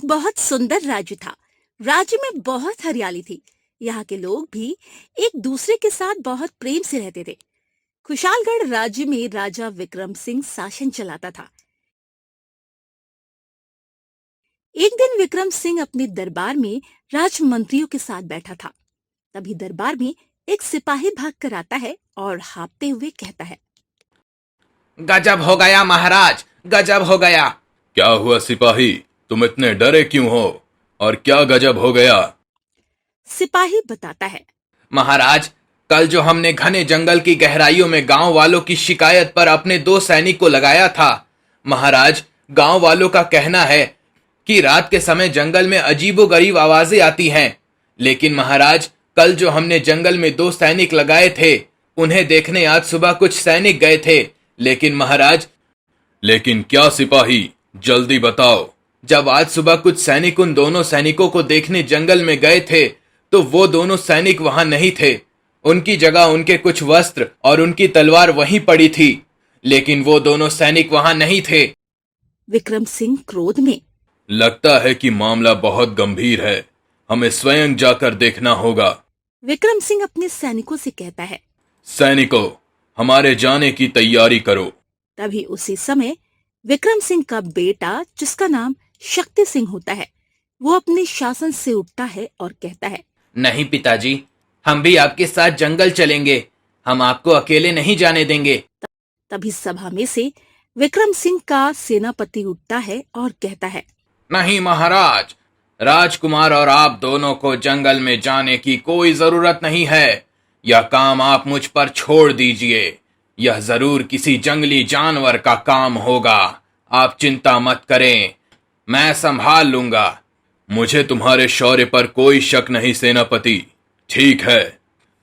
बहुत सुंदर राज्य था। राज्य में बहुत हरियाली थी। यहाँ के लोग भी एक दूसरे के साथ बहुत प्रेम से रहते थे। खुशालगढ़ राज्य में राजा विक्रम सिंह शासन चलाता था। एक दिन विक्रम सिंह अपने दरबार में राजमंत्रियों के साथ बैठा था। तभी दरबार में एक सिपाही भाग कर आता है और हाँफते हुए कहता है, गजब हो गया महाराज, गजब हो गया। क्या हुआ सिपाही, तुम इतने डरे क्यों हो और क्या गजब हो गया? सिपाही बताता है, महाराज, कल जो हमने घने जंगल की गहराइयों में गांव वालों की शिकायत पर अपने 2 सैनिक को लगाया था। महाराज, गांव वालों का कहना है कि रात के समय जंगल में अजीबोगरीब आवाजें आती हैं। लेकिन महाराज, कल जो हमने जंगल में 2 सैनिक लगाए थे, उन्हें देखने आज सुबह कुछ सैनिक गए थे। लेकिन महाराज, लेकिन क्या सिपाही, जल्दी बताओ। जब आज सुबह कुछ सैनिक उन दोनों सैनिकों को देखने जंगल में गए थे, तो वो दोनों सैनिक वहां नहीं थे। उनकी जगह उनके कुछ वस्त्र और उनकी तलवार वहीं पड़ी थी, लेकिन वो दोनों सैनिक वहां नहीं थे। विक्रम सिंह क्रोध में, लगता है कि मामला बहुत गंभीर है, हमें स्वयं जाकर देखना होगा। विक्रम सिंह अपने सैनिकों से कहता है। सैनिकों, हमारे जाने की तैयारी करो। तभी उसी समय विक्रम सिंह का बेटा, जिसका नाम शक्ति सिंह होता है, वो अपने शासन से उठता है और कहता है, नहीं पिताजी, हम भी आपके साथ जंगल चलेंगे। हम आपको अकेले नहीं जाने देंगे। तभी सभा में से विक्रम सिंह का सेनापति उठता है और कहता है, नहीं महाराज, राजकुमार और आप दोनों को जंगल में जाने की कोई जरूरत नहीं है। यह काम आप मुझ पर छोड़ दीजिए। यह जरूर किसी जंगली जानवर का काम होगा। आप चिंता मत करें, मैं संभाल लूंगा। मुझे तुम्हारे शौर्य पर कोई शक नहीं सेनापति। ठीक है,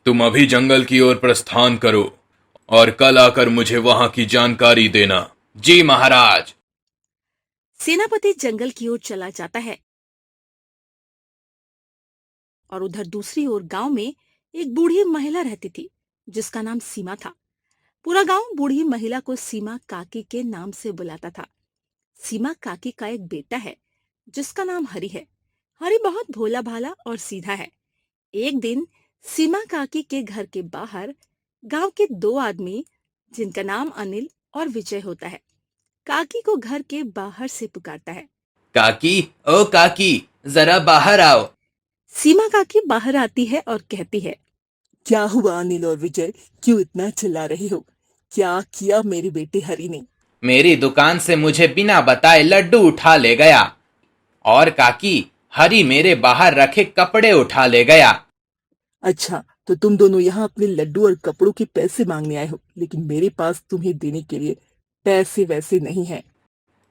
तुम अभी जंगल की ओर प्रस्थान करो और कल आकर मुझे वहां की जानकारी देना। जी महाराज। सेनापति जंगल की ओर चला जाता है और उधर दूसरी ओर गांव में एक बूढ़ी महिला रहती थी, जिसका नाम सीमा था। पूरा गांव बूढ़ी महिला को सीमा काकी के नाम से बुलाता था। सीमा काकी का एक बेटा है, जिसका नाम हरि है। हरि बहुत भोला भाला और सीधा है। एक दिन सीमा काकी के घर के बाहर गांव के 2 आदमी, जिनका नाम अनिल और विजय होता है, काकी को घर के बाहर से पुकारता है, काकी, ओ काकी, जरा बाहर आओ। सीमा काकी बाहर आती है और कहती है, क्या हुआ अनिल और विजय, क्यों इतना चिल्ला रहे हो? क्या किया मेरे बेटे हरि ने? मेरी दुकान से मुझे बिना बताए लड्डू उठा ले गया। और काकी, हरि मेरे बाहर रखे कपड़े उठा ले गया। अच्छा, तो तुम दोनों यहाँ अपने लड्डू और कपड़ों के पैसे मांगने आए हो, लेकिन मेरे पास तुम्हें देने के लिए पैसे वैसे नहीं है।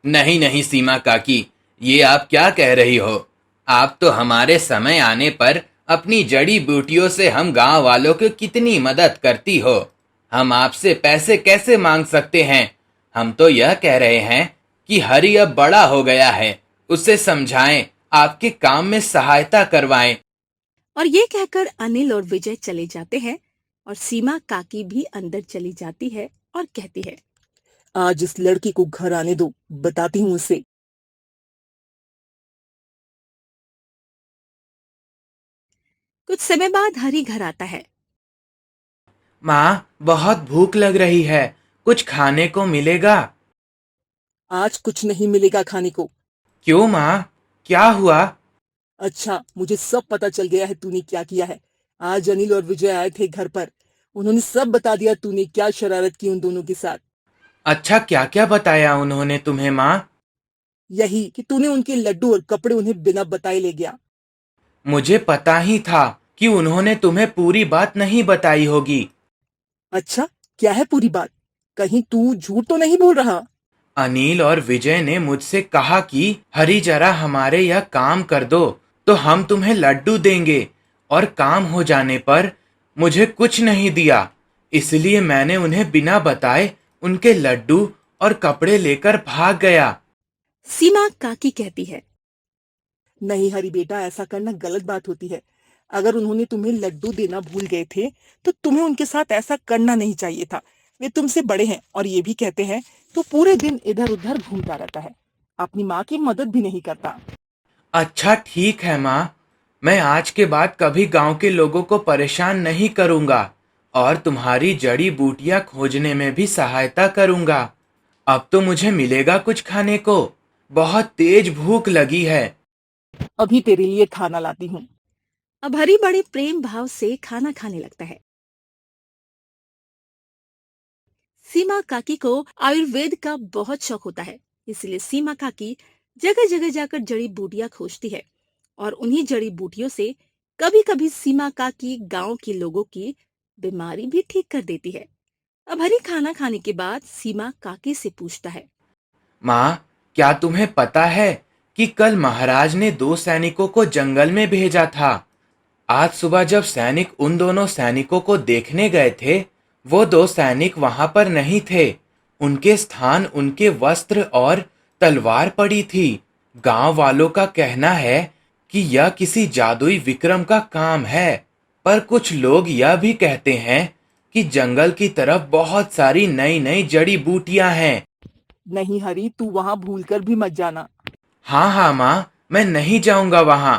नहीं नहीं सीमा काकी, ये आप क्या कह रही हो? आप तो हमारे समय आने पर अपनी जड़ी बूटियों से हम गांव वालों को कितनी मदद करती हो। हम आपसे पैसे कैसे मांग सकते हैं? हम तो यह कह रहे हैं कि हरि अब बड़ा हो गया है, उसे समझाएं, आपके काम में सहायता करवाएं। और ये कहकर अनिल और विजय चले जाते हैं और सीमा काकी भी अंदर चली जाती है और कहती है, आज इस लड़की को घर आने दो, बताती हूँ उसे। कुछ समय बाद हरि घर आता है। माँ, बहुत भूख लग रही है, कुछ खाने को मिलेगा? आज कुछ नहीं मिलेगा खाने को। क्यों माँ, क्या हुआ? अच्छा, मुझे सब पता चल गया है तूने क्या किया है। आज अनिल और विजय आए थे घर पर, उन्होंने सब बता दिया तूने क्या शरारत की उन दोनों के साथ। अच्छा, क्या क्या बताया उन्होंने तुम्हें माँ? यही कि तूने उनके लड्डू और कपड़े उन्हें बिना बताए ले गया। मुझे पता ही था कि उन्होंने तुम्हें पूरी बात नहीं बताई होगी। अच्छा, क्या है पूरी बात? कहीं तू झूठ तो नहीं बोल रहा? अनिल और विजय ने मुझसे कहा कि हरि जरा हमारे यह काम कर दो तो हम तुम्हें लड्डू देंगे, और काम हो जाने पर मुझे कुछ नहीं दिया। इसलिए मैंने उन्हें बिना बताए उनके लड्डू और कपड़े लेकर भाग गया। सीमा काकी कहती है, नहीं हरी बेटा, ऐसा करना गलत बात होती है। अगर उन्होंने तुम्हें लड्डू देना भूल गए थे तो तुम्हें उनके साथ ऐसा करना नहीं चाहिए था। वे तुमसे बड़े हैं और ये भी कहते हैं तो पूरे दिन इधर उधर घूमता रहता है, अपनी माँ की मदद भी नहीं करता। अच्छा ठीक है माँ, मैं आज के बाद कभी गांव के लोगों को परेशान नहीं करूंगा और तुम्हारी जड़ी बूटियां खोजने में भी सहायता करूंगा। अब तो मुझे मिलेगा कुछ खाने को, बहुत तेज भूख लगी है। अभी तेरे लिए खाना लाती हूँ। अब हरी बड़े प्रेम भाव से खाना खाने लगता है। सीमा काकी को आयुर्वेद का बहुत शौक होता है, इसलिए सीमा काकी जगह जगह जाकर जड़ी बूटियां खोजती है और उन्हीं जड़ी बूटियों से कभी कभी सीमा काकी गांव के लोगों की बीमारी भी ठीक कर देती है। अब हरी खाना खाने के बाद सीमा काकी से पूछता है। माँ, क्या तुम्हें पता है कि कल महाराज ने 2 सैनिकों को जंगल में भेजा था? आज सुबह जब सैनिक उन दोनों सैनिकों को देखने गए थे, वो 2 सैनिक वहां पर नहीं थे। उनके स्थान उनके वस्त्र और तलवार पड़ी थी। गांव वालों का कहना है कि यह किसी जादुई विक्रम का काम है, पर कुछ लोग यह भी कहते हैं कि जंगल की तरफ बहुत सारी नई नई जड़ी बूटियां हैं। नहीं हरी, तू वहां भूलकर भी मत जाना। हाँ हाँ माँ, मैं नहीं जाऊंगा वहां।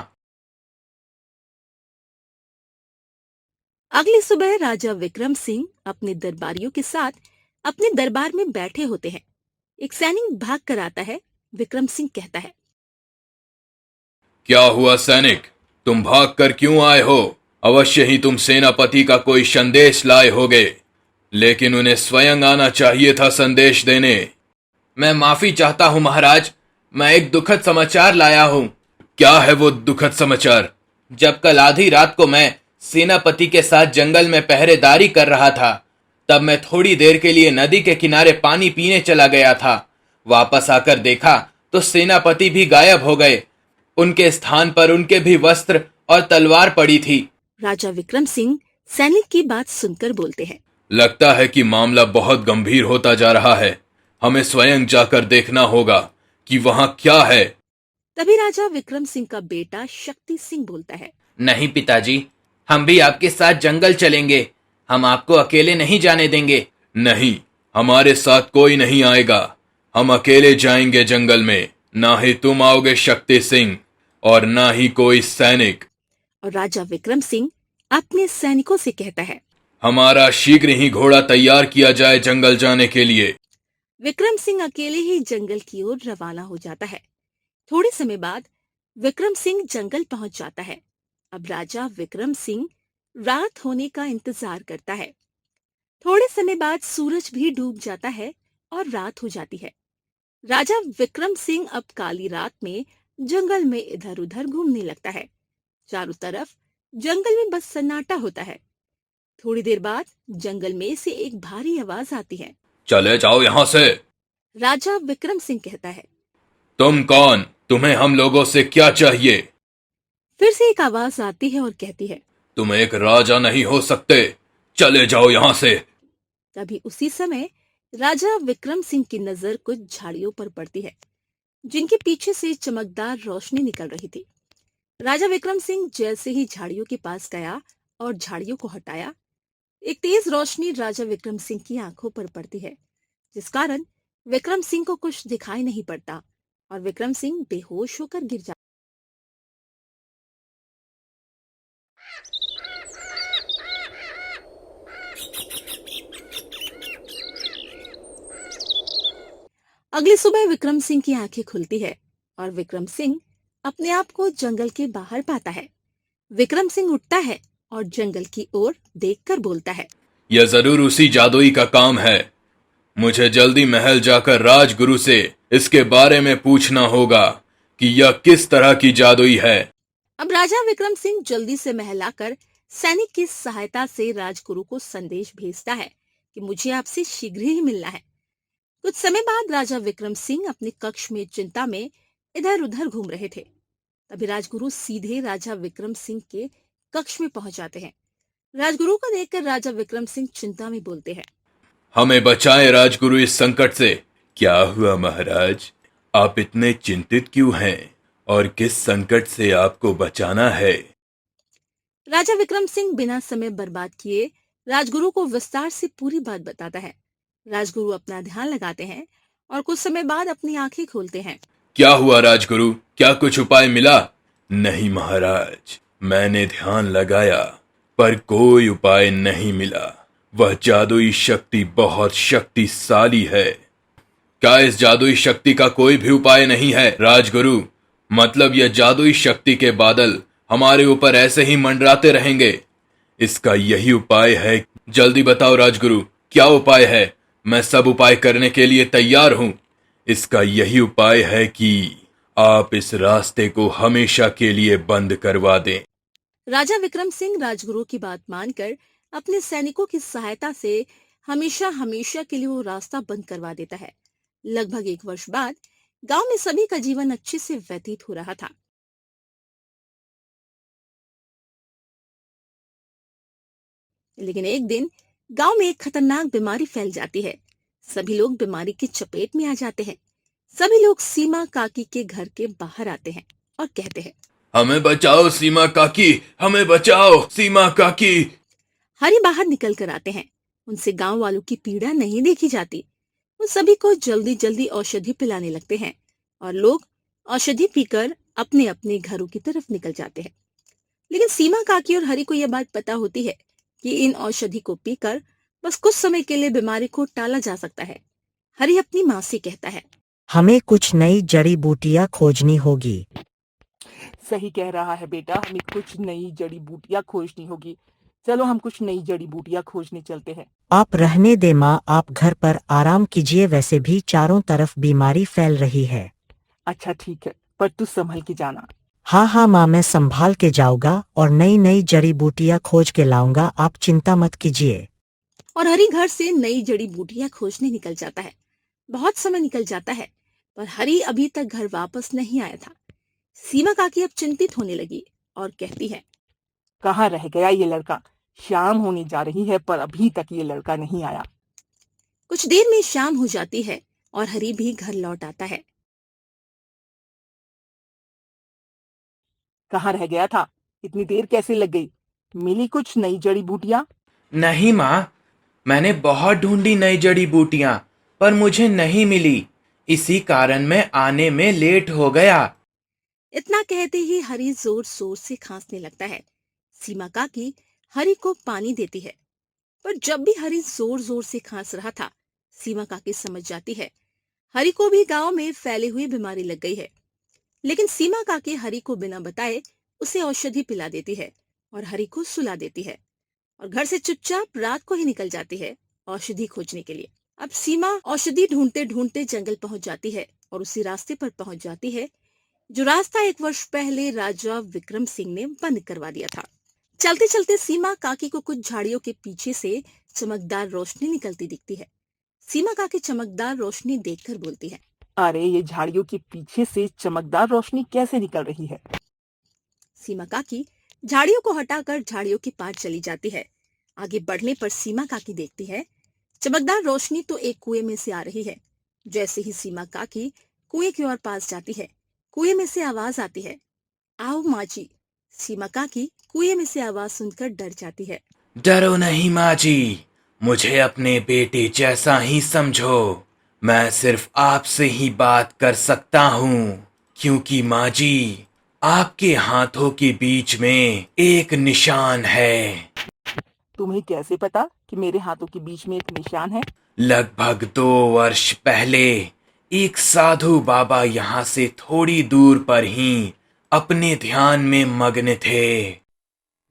अगली सुबह राजा विक्रम सिंह अपने दरबारियों के साथ अपने दरबार में बैठे होते हैं। एक सैनिक भाग कर आता है। विक्रम सिंह कहता है। क्या हुआ सैनिक, तुम भाग कर क्यों आए हो? अवश्य ही तुम सेनापति का कोई संदेश लाए होगे, लेकिन उन्हें स्वयं आना चाहिए था संदेश देने। मैं माफी चाहता हूँ महाराज, मैं एक दुखद समाचार लाया हूँ। क्या है वो दुखद समाचार? जब कल आधी रात को मैं सेनापति के साथ जंगल में पहरेदारी कर रहा था, तब मैं थोड़ी देर के लिए नदी के किनारे पानी पीने चला गया था। वापस आकर देखा तो सेनापति भी गायब हो गए। उनके स्थान पर उनके भी वस्त्र और तलवार पड़ी थी। राजा विक्रम सिंह सैनिक की बात सुनकर बोलते हैं। लगता है कि मामला बहुत गंभीर होता जा रहा है। हमें स्वयं जाकर देखना होगा कि वहां क्या है। तभी राजा विक्रम सिंह का बेटा शक्ति सिंह बोलता है। नहीं पिताजी, हम भी आपके साथ जंगल चलेंगे। हम आपको अकेले नहीं जाने देंगे। नहीं, हमारे साथ कोई नहीं आएगा। हम अकेले जाएंगे जंगल में। ना ही तुम आओगे शक्ति सिंह, और ना ही कोई सैनिक। और राजा विक्रम सिंह अपने सैनिकों से कहता है। हमारा शीघ्र ही घोड़ा तैयार किया जाए जंगल जाने के लिए। विक्रम सिंह अकेले ही जंगल की ओर रवाना हो जाता है। थोड़े समय बाद विक्रम सिंह जंगल पहुंच जाता है। अब राजा विक्रम सिंह रात होने का इंतजार करता है। थोड़े समय बाद सूरज भी डूब जाता है और रात हो जाती है। राजा विक्रम सिंह अब काली रात में जंगल में इधर उधर घूमने लगता है। चारों तरफ जंगल में बस सन्नाटा होता है। थोड़ी देर बाद जंगल में से एक भारी आवाज आती है। चले जाओ यहाँ से। राजा विक्रम सिंह कहता है। तुम कौन? तुम्हें हम लोगों से क्या चाहिए? फिर से एक आवाज आती है और कहती है। तुम एक राजा नहीं हो सकते, चले जाओ यहाँ से। तभी उसी समय राजा विक्रम सिंह की नजर कुछ झाड़ियों पर पड़ती है, जिनके पीछे से चमकदार रोशनी निकल रही थी। राजा विक्रम सिंह जैसे ही झाड़ियों के पास गया और झाड़ियों को हटाया, एक तेज रोशनी राजा विक्रम सिंह की आंखों पर पड़ती है, जिस कारण विक्रम सिंह को कुछ दिखाई नहीं पड़ता और विक्रम सिंह बेहोश होकर गिर जाता। अगली सुबह विक्रम सिंह की आंखें खुलती है और विक्रम सिंह अपने आप को जंगल के बाहर पाता है। विक्रम सिंह उठता है और जंगल की ओर देखकर बोलता है। यह जरूर उसी जादुई का काम है। मुझे जल्दी महल जाकर राजगुरु से इसके बारे में पूछना होगा कि यह किस तरह की जादुई है। अब राजा विक्रम सिंह जल्दी से महल आकर सैनिक की सहायता से राजगुरु को संदेश भेजता है कि मुझे आपसे शीघ्र ही मिलना है। कुछ समय बाद राजा विक्रम सिंह अपने कक्ष में चिंता में इधर उधर घूम रहे थे। तभी राजगुरु सीधे राजा विक्रम सिंह के कक्ष में पहुंच जाते हैं। राजगुरु को देखकर राजा विक्रम सिंह चिंता में बोलते हैं। हमें बचाएं राजगुरु इस संकट से। क्या हुआ महाराज, आप इतने चिंतित क्यों हैं और किस संकट से आपको बचाना है? राजा विक्रम सिंह बिना समय बर्बाद किए राजगुरु को विस्तार से पूरी बात बताता है। राजगुरु अपना ध्यान लगाते हैं और कुछ समय बाद अपनी आंखें खोलते हैं। क्या हुआ राजगुरु, क्या कुछ उपाय मिला? नहीं महाराज, मैंने ध्यान लगाया पर कोई उपाय नहीं मिला। वह जादुई शक्ति बहुत शक्तिशाली है। क्या इस जादुई शक्ति का कोई भी उपाय नहीं है राजगुरु? मतलब यह जादुई शक्ति के बादल हमारे ऊपर ऐसे ही मंडराते रहेंगे? इसका यही उपाय है। जल्दी बताओ राजगुरु, क्या उपाय है? मैं सब उपाय करने के लिए तैयार हूं। इसका यही उपाय है कि आप इस रास्ते को हमेशा के लिए बंद करवा दें। राजा विक्रम सिंह राजगुरु की बात मानकर अपने सैनिकों की सहायता से हमेशा हमेशा के लिए वो रास्ता बंद करवा देता है। लगभग 1 वर्ष बाद गांव में सभी का जीवन अच्छे से व्यतीत हो रहा था। लेकिन एक दिन गांव में एक खतरनाक बीमारी फैल जाती है। सभी लोग बीमारी की चपेट में आ जाते हैं। सभी लोग सीमा काकी के घर के बाहर आते हैं और कहते हैं, हमें बचाओ सीमा काकी, हमें बचाओ सीमा काकी। हरी बाहर निकल कर आते हैं। उनसे गांव वालों की पीड़ा नहीं देखी जाती। वो सभी को जल्दी जल्दी औषधि पिलाने लगते हैं और लोग औषधि पीकर अपने अपने घरों की तरफ निकल जाते हैं। लेकिन सीमा काकी और हरी को यह बात पता होती है कि इन औषधि को पीकर बस कुछ समय के लिए बीमारी को टाला जा सकता है। हरी अपनी माँ से कहता है, हमें कुछ नई जड़ी बूटियां खोजनी होगी। सही कह रहा है बेटा, हमें कुछ नई जड़ी बूटियां खोजनी होगी। चलो हम कुछ नई जड़ी बूटियां खोजने चलते हैं। आप रहने दे माँ, आप घर पर आराम कीजिए। वैसे भी चारों तरफ बीमारी फैल रही है। अच्छा ठीक है, पर तू संभल के जाना। हाँ हाँ माँ, मैं संभाल के जाऊंगा और नई नई जड़ी बूटियां खोज के लाऊंगा। आप चिंता मत कीजिए। और हरी घर से नई जड़ी बूटियां खोजने निकल जाता है। बहुत समय निकल जाता है पर हरी अभी तक घर वापस नहीं आया था। सीमा काकी अब चिंतित होने लगी और कहती है, कहाँ रह गया ये लड़का? शाम होने जा रही है पर अभी तक ये लड़का नहीं आया। कुछ देर में शाम हो जाती है और हरी भी घर लौट आता है। कहाँ रह गया था? इतनी देर कैसे लग गई? मिली कुछ नई जड़ी बूटियां? नहीं माँ, मैंने बहुत ढूंढी नई जड़ी बूटियां पर मुझे नहीं मिली। इसी कारण मैं आने में लेट हो गया। इतना कहते ही हरी जोर जोर से खांसने लगता है। सीमा काकी हरी को पानी देती है पर जब भी हरी जोर जोर से खांस रहा था, सीमा काकी समझ जाती है हरी को भी गांव में फैली हुई बीमारी लग गई है। लेकिन सीमा काकी हरी को बिना बताए उसे औषधि पिला देती है और हरी को सुला देती है और घर से चुपचाप रात को ही निकल जाती है औषधि खोजने के लिए। अब सीमा औषधि ढूंढते ढूंढते जंगल पहुंच जाती है और उसी रास्ते पर पहुंच जाती है जो रास्ता 1 वर्ष पहले राजा विक्रम सिंह ने बंद करवा दिया था। चलते चलते सीमा काकी को कुछ झाड़ियों के पीछे से चमकदार रोशनी निकलती दिखती है। सीमा काकी चमकदार रोशनी देखकर बोलती है, अरे ये झाड़ियों के पीछे से चमकदार रोशनी कैसे निकल रही है? सीमा काकी झाड़ियों को हटाकर झाड़ियों के पार चली जाती है। आगे बढ़ने पर सीमा काकी देखती है चमकदार रोशनी तो एक कुएं में से आ रही है। जैसे ही सीमा काकी कुएं की ओर पास जाती है, कुएं में से आवाज आती है, आओ माँ जी। सीमा काकी कुएं में से आवाज सुनकर डर जाती है। डरो नहीं माँ जी, मुझे अपने बेटे जैसा ही समझो। मैं सिर्फ आपसे ही बात कर सकता हूँ क्योंकि माँ जी आपके हाथों के बीच में एक निशान है। तुम्हें कैसे पता कि मेरे हाथों के बीच में एक निशान है? लगभग 2 वर्ष पहले एक साधु बाबा यहाँ से थोड़ी दूर पर ही अपने ध्यान में मग्न थे।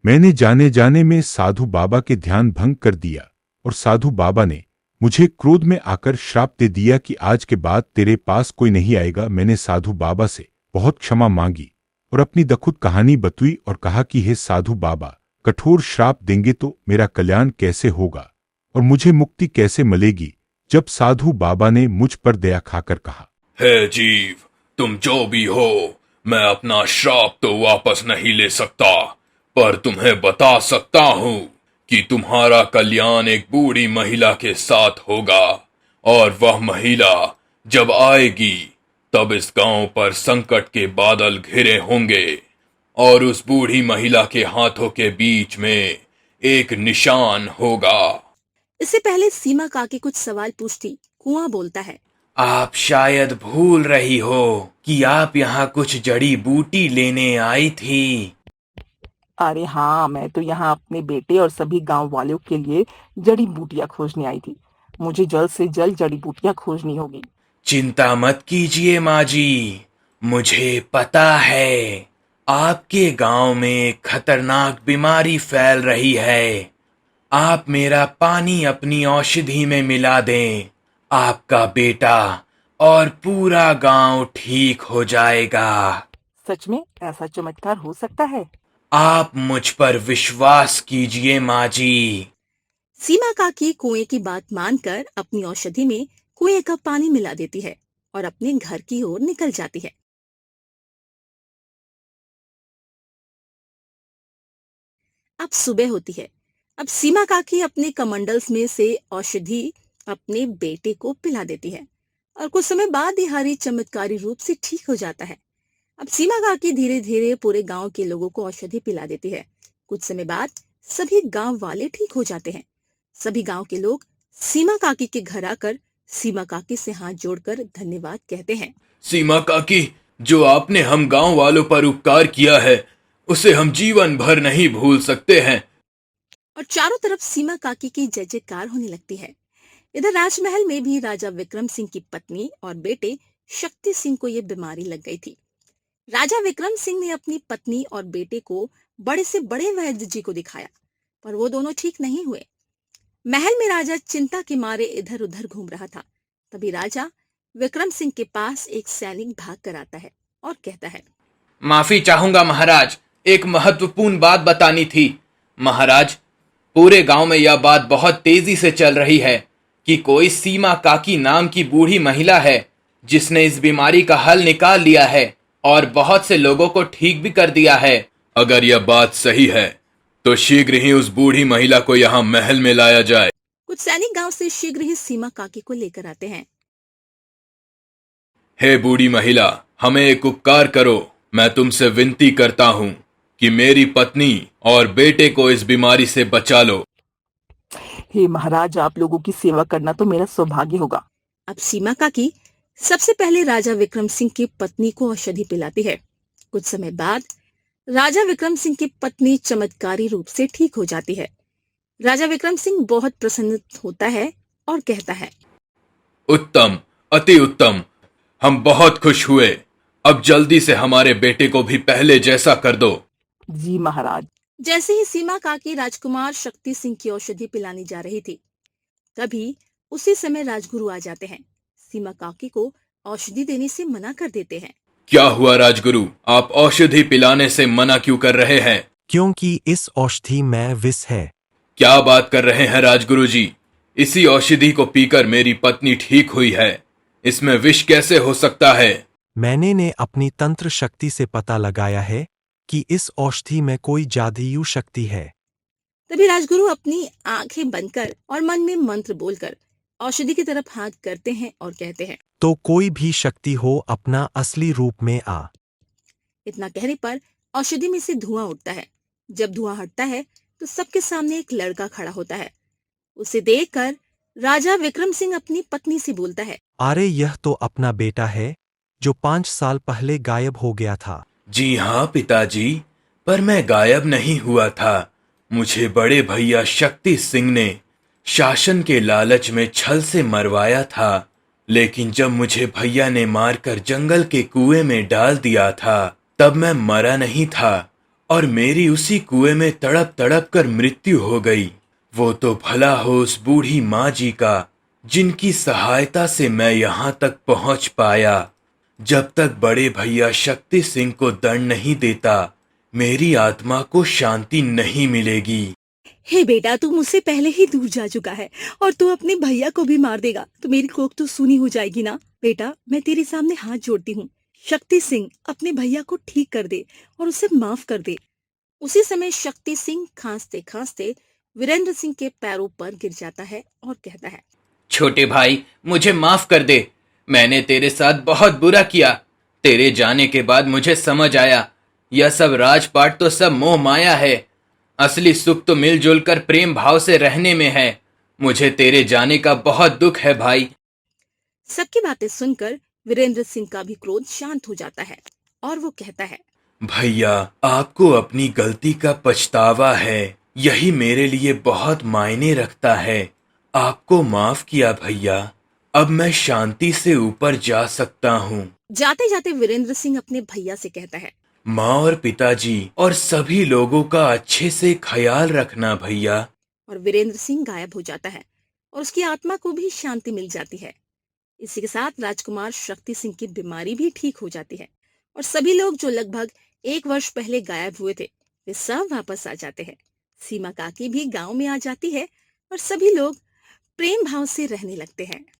मैंने जाने जाने में साधु बाबा के ध्यान भंग कर दिया और साधु बाबा ने मुझे क्रोध में आकर श्राप दे दिया कि आज के बाद तेरे पास कोई नहीं आएगा। मैंने साधु बाबा से बहुत क्षमा मांगी और अपनी दखुद कहानी बतई और कहा कि हे साधु बाबा, कठोर श्राप देंगे तो मेरा कल्याण कैसे होगा और मुझे मुक्ति कैसे मिलेगी? जब साधु बाबा ने मुझ पर दया खाकर कहा, हे जीव, तुम जो भी हो, मैं अपना श्राप तो वापस नहीं ले सकता, पर तुम्हें बता सकता हूँ कि तुम्हारा कल्याण एक बूढ़ी महिला के साथ होगा और वह महिला जब आएगी तब इस गांव पर संकट के बादल घिरे होंगे और उस बूढ़ी महिला के हाथों के बीच में एक निशान होगा। इससे पहले सीमा काकी कुछ सवाल पूछती, कुआं बोलता है, आप शायद भूल रही हो कि आप यहाँ कुछ जड़ी बूटी लेने आई थी। अरे हाँ, मैं तो यहाँ अपने बेटे और सभी गांव वालों के लिए जड़ी बूटियां खोजने आई थी। मुझे जल्द से जल्द जड़ी बूटियां खोजनी होगी। चिंता मत कीजिए माँ जी, मुझे पता है आपके गांव में एक खतरनाक बीमारी फैल रही है। आप मेरा पानी अपनी औषधि में मिला दें, आपका बेटा और पूरा गांव ठीक हो जाएगा। सच में ऐसा चमत्कार हो सकता है? आप मुझ पर विश्वास कीजिए माँ जी। सीमा काकी कुएं की बात मानकर अपनी औषधि में कुएं का पानी मिला देती है और अपने घर की ओर निकल जाती है। अब सुबह होती है। अब सीमा काकी अपने कमंडल्स में से औषधि अपने बेटे को पिला देती है और कुछ समय बाद ही हरी चमत्कारी रूप से ठीक हो जाता है। अब सीमा काकी धीरे धीरे पूरे गांव के लोगों को औषधि पिला देती है। कुछ समय बाद सभी गांव वाले ठीक हो जाते हैं। सभी गांव के लोग सीमा काकी के घर आकर सीमा काकी से हाथ जोड़कर धन्यवाद कहते हैं। सीमा काकी, जो आपने हम गांव वालों पर उपकार किया है उसे हम जीवन भर नहीं भूल सकते हैं। और चारों तरफ सीमा काकी की जय जयकार होने लगती है। इधर राजमहल में भी राजा विक्रम सिंह की पत्नी और बेटे शक्ति सिंह को यह बीमारी लग गई थी। राजा विक्रम सिंह ने अपनी पत्नी और बेटे को बड़े से बड़े वैद्य जी को दिखाया, पर वो दोनों ठीक नहीं हुए। महल में राजा चिंता के मारे इधर उधर घूम रहा था। तभी राजा विक्रम सिंह के पास एक सैनिक भाग कर आता है और कहता है, माफी चाहूंगा महाराज, एक महत्वपूर्ण बात बतानी थी। महाराज, पूरे गांव में यह बात बहुत तेजी से चल रही है कि कोई सीमा काकी नाम की बूढ़ी महिला है जिसने इस बीमारी का हल निकाल लिया है और बहुत से लोगों को ठीक भी कर दिया है। अगर यह बात सही है तो शीघ्र ही उस बूढ़ी महिला को यहाँ महल में लाया जाए। कुछ सैनिक गांव से शीघ्र ही सीमा काकी को लेकर आते हैं। हे बूढ़ी महिला, हमें एक उपकार करो। मैं तुमसे विनती करता हूँ कि मेरी पत्नी और बेटे को इस बीमारी से बचा लो। हे महाराज, आप लोगों की सेवा करना तो मेरा सौभाग्य होगा। अब सीमा काकी सबसे पहले राजा विक्रम सिंह की पत्नी को औषधि पिलाती है। कुछ समय बाद राजा विक्रम सिंह की पत्नी चमत्कारी रूप से ठीक हो जाती है। राजा विक्रम सिंह बहुत प्रसन्न होता है और कहता है, उत्तम, अति उत्तम, हम बहुत खुश हुए। अब जल्दी से हमारे बेटे को भी पहले जैसा कर दो। जी महाराज। जैसे ही सीमा काकी राजकुमार शक्ति सिंह की औषधि पिलाने जा रही थी, तभी उसी समय राजगुरु आ जाते हैं। सीमा काकी को औषधि देने से मना कर देते हैं। क्या हुआ राजगुरु, आप औषधि पिलाने से मना क्यों कर रहे हैं? क्योंकि इस औषधि में विष है। क्या बात कर रहे हैं राजगुरु जी? इसी औषधि को पीकर मेरी पत्नी ठीक हुई है, इसमें विष कैसे हो सकता है? मैंने अपनी तंत्र शक्ति से पता लगाया है कि इस औषधि में कोई जादुई शक्ति है। तभी राजगुरु अपनी आंखें बंद कर और मन में मंत्र बोलकर औषधि की तरफ हाथ करते हैं और कहते हैं, तो कोई भी शक्ति हो अपना असली रूप में आ। इतना कहने पर औषधि में से धुआं उठता है। जब धुआं हटता है तो सबके सामने एक लड़का खड़ा होता है। उसे देखकर राजा विक्रम सिंह अपनी पत्नी से बोलता है, अरे यह तो अपना बेटा है जो 5 साल पहले गायब हो गया था। जी हाँ पिताजी, पर मैं गायब नहीं हुआ था। मुझे बड़े भैया शक्ति सिंह ने शासन के लालच में छल से मरवाया था, लेकिन जब मुझे भैया ने मारकर जंगल के कुएं में डाल दिया था तब मैं मरा नहीं था और मेरी उसी कुएं में तड़प तड़प कर मृत्यु हो गई। वो तो भला हो उस बूढ़ी माँ जी का जिनकी सहायता से मैं यहाँ तक पहुँच पाया। जब तक बड़े भैया शक्ति सिंह को दंड नहीं देता मेरी आत्मा को शांति नहीं मिलेगी। हे बेटा, तू मुझसे पहले ही दूर जा चुका है और तू अपने भैया को भी मार देगा तो मेरी कोख तो सूनी हो जाएगी ना। बेटा, मैं तेरे सामने हाथ जोड़ती हूँ, शक्ति सिंह अपने भैया को ठीक कर दे और उसे माफ कर दे। उसी समय शक्ति सिंह खांसते खांसते वीरेंद्र सिंह के पैरों पर गिर जाता है और कहता है, छोटे भाई, मुझे माफ कर दे। मैंने तेरे साथ बहुत बुरा किया। तेरे जाने के बाद मुझे समझ आया यह सब राजपाट तो सब मोह माया है। असली सुख तो मिलजुल कर प्रेम भाव से रहने में है। मुझे तेरे जाने का बहुत दुख है भाई। सबकी बातें सुनकर वीरेंद्र सिंह का भी क्रोध शांत हो जाता है और वो कहता है, भैया, आपको अपनी गलती का पछतावा है। यही मेरे लिए बहुत मायने रखता है। आपको माफ किया भैया। अब मैं शांति से ऊपर जा सकता हूँ। जाते जाते वीरेंद्र सिंह अपने भैया से कहता है, माँ और पिताजी और सभी लोगों का अच्छे से ख्याल रखना भैया। और वीरेंद्र सिंह गायब हो जाता है और उसकी आत्मा को भी शांति मिल जाती है। इसी के साथ राजकुमार शक्ति सिंह की बीमारी भी ठीक हो जाती है और सभी लोग जो लगभग 1 वर्ष पहले गायब हुए थे वे सब वापस आ जाते हैं। सीमा काकी भी गांव में आ जाती है और सभी लोग प्रेम भाव से रहने लगते हैं।